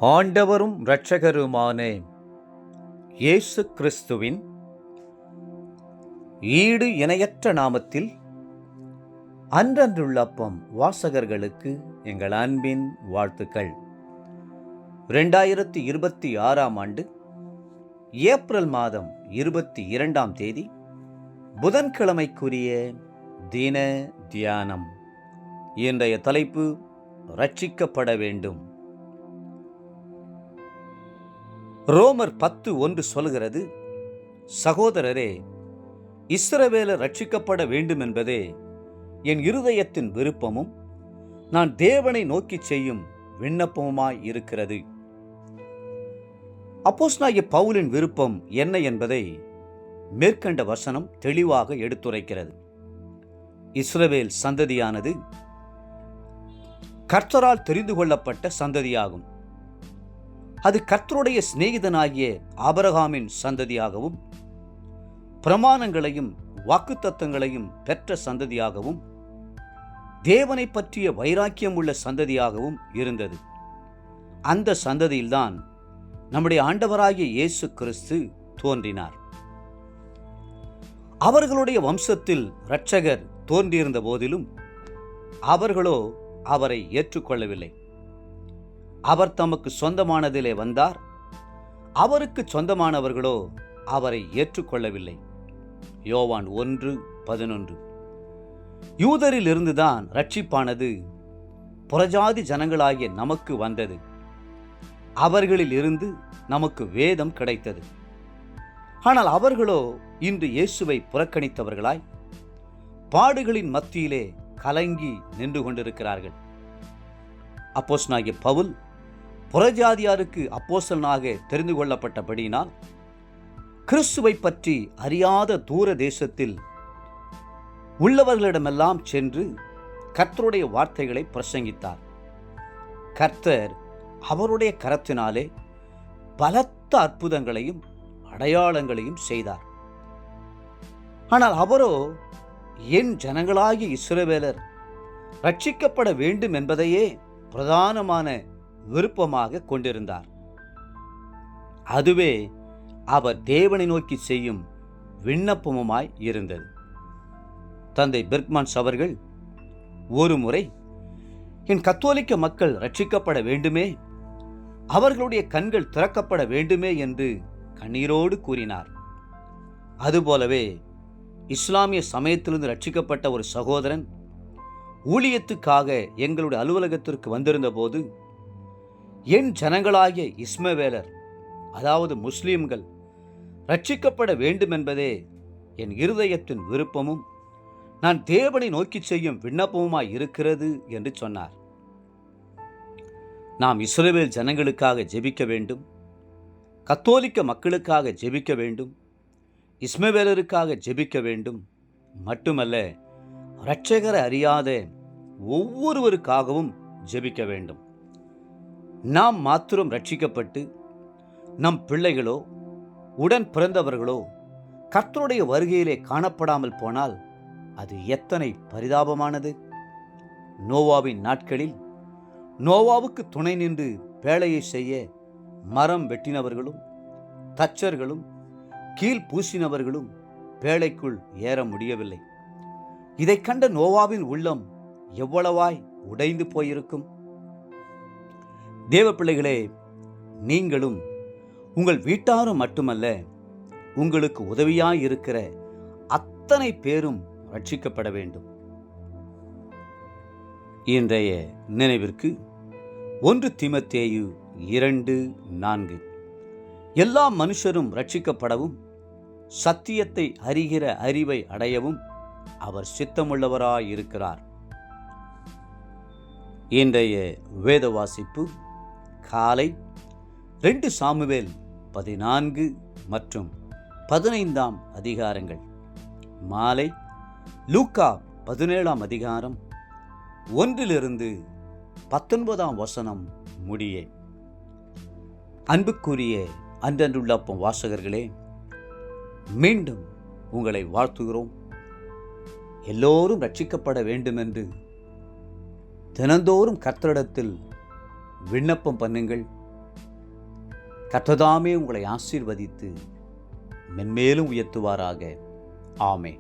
ஆண்டவரும் இரட்சகருமான இயேசு கிறிஸ்துவின் ஈடு இணையற்ற நாமத்தில் அன்றன்றுள்ள அப்பம் வாசகர்களுக்கு எங்கள் அன்பின் வாழ்த்துக்கள். 2026 ஆண்டு ஏப்ரல் மாதம் 22ஆம் தேதி புதன்கிழமைக்குரிய தின தியானம். இன்றைய தலைப்பு ரட்சிக்கப்பட வேண்டும். ரோமர் 10:1 சொல்கிறது, சகோதரரே, இஸ்ரவேலர் ரட்சிக்கப்பட வேண்டும் என்பதே என் இருதயத்தின் விருப்பமும் நான் தேவனை நோக்கி செய்யும் விண்ணப்பமுமாய் இருக்கிறது. அப்போஸ்தலனாகிய பவுலின் விருப்பம் என்ன என்பதை மேற்கண்ட வசனம் தெளிவாக எடுத்துரைக்கிறது. இஸ்ரவேல் சந்ததியானது கர்த்தரால் தெரிந்து கொள்ளப்பட்ட சந்ததியாகும். அது கர்த்தருடைய சிநேகிதனாகிய ஆபிரகாமின் சந்ததியாகவும் பிரமாணங்களையும் வாக்குத்தத்தங்களையும் பெற்ற சந்ததியாகவும் தேவனை பற்றிய வைராக்கியம் உள்ள சந்ததியாகவும் இருந்தது. அந்த சந்ததியில்தான் நம்முடைய ஆண்டவராகிய இயேசு கிறிஸ்து தோன்றினார். அவர்களுடைய வம்சத்தில் இரட்சகர் தோன்றியிருந்த போதிலும் அவர்களோ அவரை ஏற்றுக்கொள்ளவில்லை. அவர் தமக்கு சொந்தமானதிலே வந்தார், அவருக்கு சொந்தமானவர்களோ அவரை ஏற்றுக்கொள்ளவில்லை. யோவான் 1:11. யூதரில் இருந்துதான் ரட்சிப்பானது புறஜாதி ஜனங்களாகிய நமக்கு வந்தது. அவர்களில் இருந்து நமக்கு வேதம் கிடைத்தது. ஆனால் அவர்களோ இன்று இயேசுவை புறக்கணித்தவர்களாய் பாடுகளின் மத்தியிலே கலங்கி நின்று கொண்டிருக்கிறார்கள். அப்போஸ்தலனாகிய பவுல் புறஜாதியாருக்கு அப்போஸ்தலனாக தெரிந்து கொள்ளப்பட்டபடியினால் கிறிஸ்துவை பற்றி அறியாத தூர தேசத்தில் உள்ளவர்களிடமெல்லாம் சென்று கர்த்தருடைய வார்த்தைகளை பிரசங்கித்தார். கர்த்தர் அவருடைய கரத்தினாலே பலத்த அற்புதங்களையும் அடையாளங்களையும் செய்தார். ஆனால் அவரோ என் ஜனங்களாகிய இஸ்ரவேலர் ரட்சிக்கப்பட வேண்டும் என்பதையே பிரதானமான விருப்பமாக கொண்டிருந்தார். அதுவே அவர் தேவனை நோக்கி செய்யும் விண்ணப்பமுமாய் இருந்தது. தந்தை பெர்க்மன்ஸ் அவர்கள் ஒரு முறை, என் கத்தோலிக்க மக்கள் ரட்சிக்கப்பட வேண்டுமே, அவர்களுடைய கண்கள் திறக்கப்பட வேண்டுமே என்று கண்ணீரோடு கூறினார். அதுபோலவே இஸ்லாமிய சமயத்திலிருந்து ரட்சிக்கப்பட்ட ஒரு சகோதரன் ஊழியத்துக்காக எங்களுடைய அலுவலகத்திற்கு வந்திருந்த போது, என் ஜனங்களாகிய இஸ்மவேலர், அதாவது முஸ்லிம்கள் ரட்சிக்கப்பட வேண்டும் என்பதே என் இருதயத்தின் விருப்பமும் நான் தேவனை நோக்கி செய்யும் விண்ணப்பமுமாய் இருக்கிறது என்று சொன்னார். நாம் இஸ்ரவேல் ஜனங்களுக்காக ஜெபிக்க வேண்டும், கத்தோலிக்க மக்களுக்காக ஜெபிக்க வேண்டும், இஸ்மவேலருக்காக ஜெபிக்க வேண்டும். மட்டுமல்ல, இரட்சகரை அறியாத ஒவ்வொருவருக்காகவும் ஜெபிக்க வேண்டும். நாம் மாத்திரம் ரட்சிக்கப்பட்டு நம் பிள்ளைகளோ உடன் பிறந்தவர்களோ கர்த்தருடைய வருகையிலே காணப்படாமல் போனால் அது எத்தனை பரிதாபமானது. நோவாவின் நாட்களில் நோவாவுக்கு துணை நின்று வேலையை செய்ய மரம் வெட்டினவர்களும் தச்சர்களும் கீழ் பூசினவர்களும் வேலைக்குள் ஏற முடியவில்லை. இதை கண்ட நோவாவின் உள்ளம் எவ்வளவாய் உடைந்து போயிருக்கும். தேவ பிள்ளைகளே, நீங்களும் உங்கள் வீட்டாரும் மட்டுமல்ல, உங்களுக்கு உதவியாயிருக்கிற அத்தனை பேரும் ரட்சிக்கப்பட வேண்டும். இன்றைய நினைவிற்கு 1 தீமோத்தேயு 2:4. எல்லா மனுஷரும் ரட்சிக்கப்படவும் சத்தியத்தை அறிகிற அறிவை அடையவும் அவர் சித்தமுள்ளவராயிருக்கிறார். இன்றைய வேத வாசிப்பு காலை 2 சாமுவேல் 14 மற்றும் 15ஆம் அதிகாரங்கள், மாலை லூக்கா 17ஆம் அதிகாரம் 1-19ஆம் வசனம் முடிய. அன்புக்குரிய அன்றன்றுள்ள அப்பம் வாசகர்களே, மீண்டும் உங்களை வாழ்த்துகிறோம். எல்லோரும் ரட்சிக்கப்பட வேண்டுமென்று தினந்தோறும் கர்த்தரிடத்தில் விண்ணப்பம் பண்ணுங்கள், கர்த்தர் தாமே உங்களை ஆசீர்வதித்து மென்மேலும் உயர்த்துவாராக. ஆமென்.